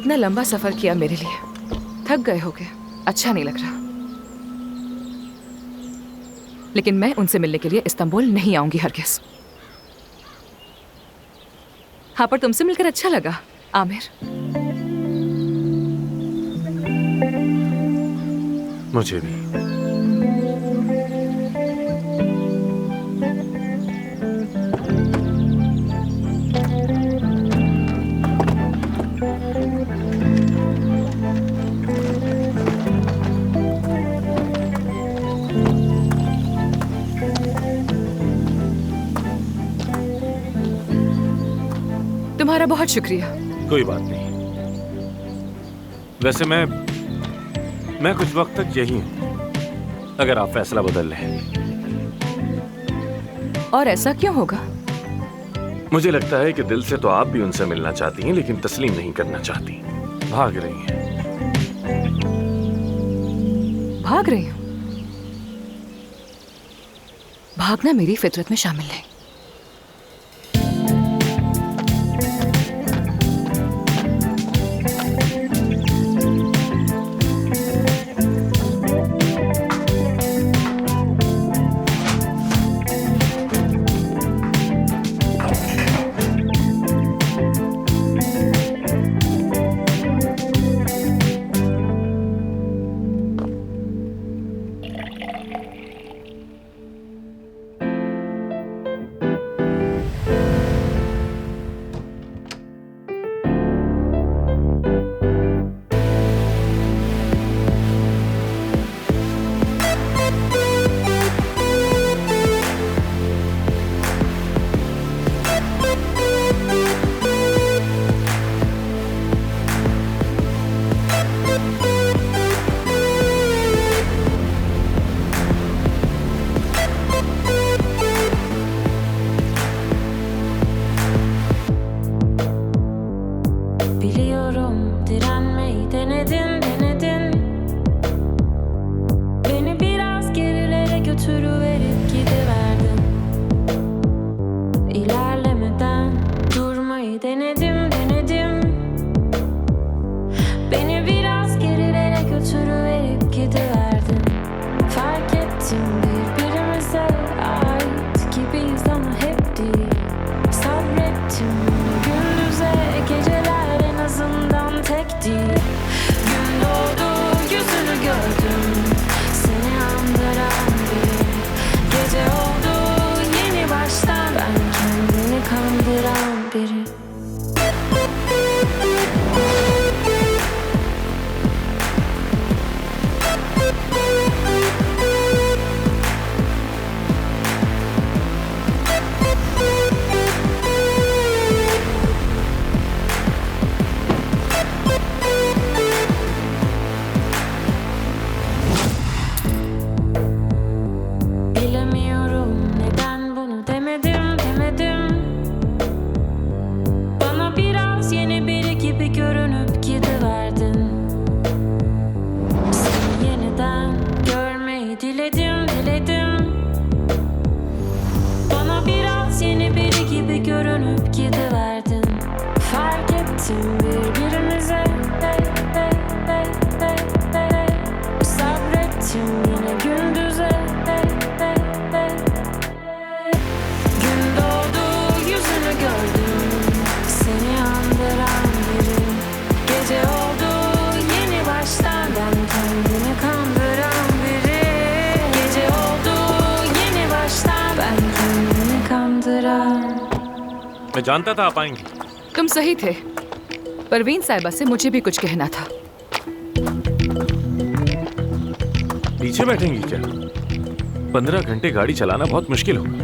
इतना लंबा सफर किया मेरे लिए, थक गए होगे, अच्छा नहीं लग रहा। लेकिन मैं उनसे मिलने के लिए इस्तांबुल नहीं आऊंगी हरगिज़। हाँ, पर तुमसे मिलकर अच्छा लगा आमिर। मुझे भी। तुम्हारा बहुत शुक्रिया। कोई बात नहीं। वैसे मैं कुछ वक्त तक यही हूं, अगर आप फैसला बदल लें। और ऐसा क्यों होगा? मुझे लगता है कि दिल से तो आप भी उनसे मिलना चाहती हैं, लेकिन तस्लीम नहीं करना चाहती, भाग रही हैं। भाग रही हूं? भागना मेरी फितरत में शामिल है। Biliyorum direnmeyi denedin denedin. Beni biraz gerilere götürüverip gidiverdin. İlerlemeden durmayı denedim denedim. Beni biraz gerilere götürüverip gidiverdin. Fark ettim birbirimize ait gibiyiz ama hep değil. Sabrettim gündüze geceler en azından tek değil. Gün doğdu yüzünü gördüm seni andıran biri. Gece oldu yeni baştan ben kendini kandıran biri. Bilemiyorum neden bunu demedim demedim. Bana biraz yeni biri gibi görünüp gidiverdin. Seni yeniden görmeyi diledim diledim. Bana biraz yeni biri gibi görünüp gidiverdin. Fark ettim birbirimize sabrettim yine gündüze. Gün doğdu yüzünü gördüm seni andıran biri. Gece oldu yeni baştan ben kendimi kandıran biri. Gece oldu yeni baştan ben kendimi kandıran. मैं जानता था आप आएंगी। तुम सही थे। परवीन साहिबा से मुझे भी कुछ कहना था। पीछे बैठेंगी क्या? 15 घंटे गाड़ी चलाना बहुत मुश्किल होगा।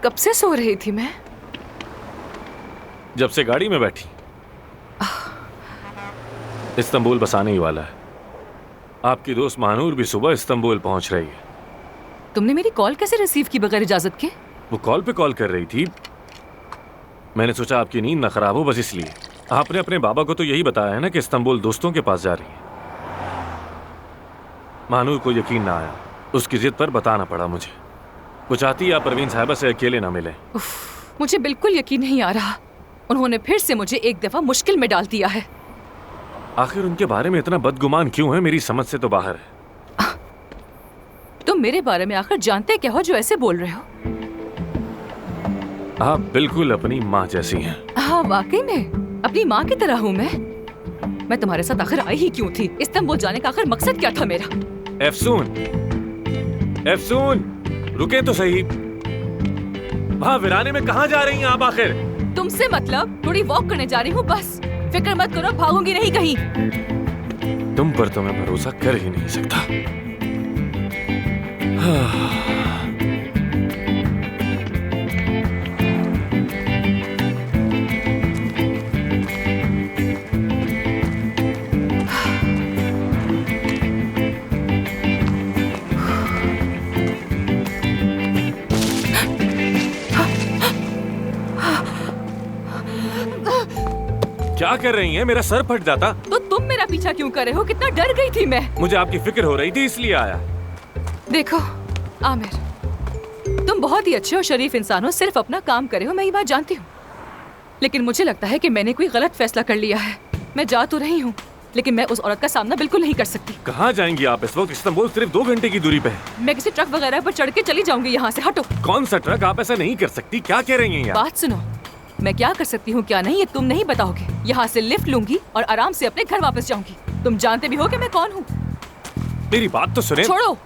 कब से सो रही थी मैं? जब से गाड़ी में बैठी। इस्तांबुल बस आने ही वाला है। आपकी दोस्त महानूर भी सुबह इस्तांबुल पहुंच रही है। तुमने मेरी कॉल कैसे रिसीव की बगैर इजाजत के? वो कॉल पे कॉल कर रही थी। मैंने सोचा आपकी नींद ना खराब हो, बस इसलिए। आपने अपने बाबा को तो यही बताया है ना कि इस्तांबुल दोस्तों के पास जा रही है। महानूर को यकीन ना आया, उसकी जिद पर बताना पड़ा मुझे। वो चाहती है आप परवीन साहिबा से अकेले ना मिले। मुझे बिल्कुल यकीन नहीं आ रहा। उन्होंने फिर से मुझे एक दफा मुश्किल में डाल दिया है। आखिर उनके बारे में इतना बदगुमान क्यों है, मेरी समझ से तो बाहर है। तुम मेरे बारे में आखिर जानते क्या हो जो ऐसे बोल रहे हो? आप बिल्कुल अपनी माँ जैसी हैं। हाँ, वाकई में अपनी माँ की तरह हूँ मैं तुम्हारे साथ आखिर आई ही क्यों थी? इस्तांबुल जाने का आखिर मकसद क्या था मेरा? एफसून, रुके तो सही। वहाँ वीराने में कहाँ जा रही हैं आप आखिर? तुमसे मतलब थोड़ी वॉक करने जा रही हूँ बस। फिक्र मत करो, भागूंगी नहीं कहीं। तुम पर तो मैं भरोसा कर ही नहीं सकता। क्या कर रही हैं? मेरा सर फट जाता। तो तुम मेरा पीछा क्यों कर रहे हो? कितना डर गई थी मैं। मुझे आपकी फिक्र हो रही थी इसलिए आया। देखो आमिर, तुम बहुत ही अच्छे और शरीफ इंसान हो, सिर्फ अपना काम करे हो, मैं ये बात जानती हूँ। लेकिन मुझे लगता है कि मैंने कोई गलत फैसला कर लिया है। मैं जा तो रही हूँ, लेकिन मैं उस औरत का सामना बिल्कुल नहीं कर सकती। कहाँ जाएंगी आप इस वक्त? इस्तांबुल सिर्फ 2 घंटे की दूरी पे है। मैं किसी ट्रक वगैरह पर चढ़ के चली जाऊंगी यहाँ से। हटो। कौन सा ट्रक? आप ऐसा नहीं कर सकती। क्या कह रही हैं यार? बात सुनो, मैं क्या कर सकती हूँ क्या नहीं ये तुम नहीं बताओगे। यहाँ से लिफ्ट लूंगी और आराम से अपने घर वापस जाऊंगी। तुम जानते भी हो कि मैं कौन हूँ। मेरी बात तो सुने। छोड़ो।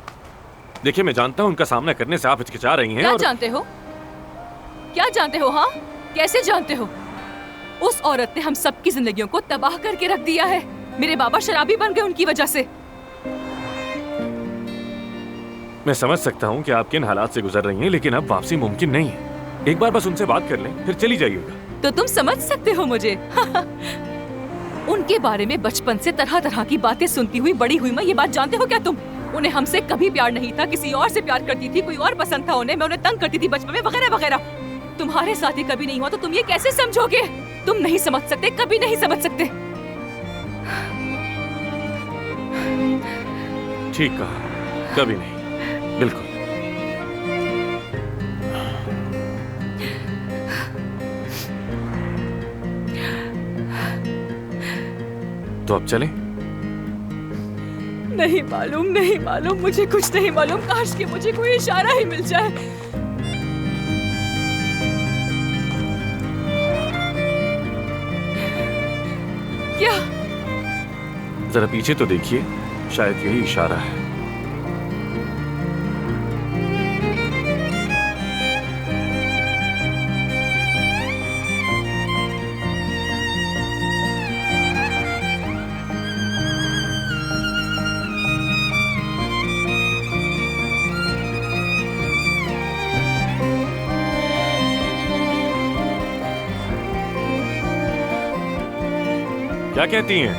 देखिए, मैं जानता हूँ उनका सामना करने से आप हिचकिचा रही हैं। क्या जानते हो? क्या जानते हो? हाँ, कैसे जानते हो? उस औरत ने हम सबकी जिंदगियों को तबाह करके रख दिया है। मेरे बाबा शराबी बन गए उनकी वजह से। मैं समझ सकता हूँ कि आप किन हालात से गुजर रही हैं, लेकिन अब वापसी मुमकिन नहीं है। एक बार बस उनसे बात कर लें, फिर चली जाइएगा। तो तुम समझ सकते हो मुझे। उनके बारे में बचपन से तरह तरह की बातें सुनती हुई बड़ी हुई मैं। ये बात जानते हो क्या तुम? उन्हें हमसे कभी प्यार नहीं था, किसी और से प्यार करती थी, कोई और पसंद था उन्हें, मैं उन्हें तंग करती थी बचपन में, वगैरह वगैरह। तुम्हारे साथ ही कभी नहीं हुआ तो तुम ये कैसे समझोगे? तुम नहीं समझ सकते, कभी नहीं समझ सकते। ठीक कहा, कभी नहीं, बिल्कुल। तो अब चलें? नहीं मालूम, नहीं मालूम, मुझे कुछ नहीं मालूम। काश कि मुझे कोई इशारा ही मिल जाए। क्या? जरा पीछे तो देखिए, शायद यही इशारा है। क्या कहती हैं?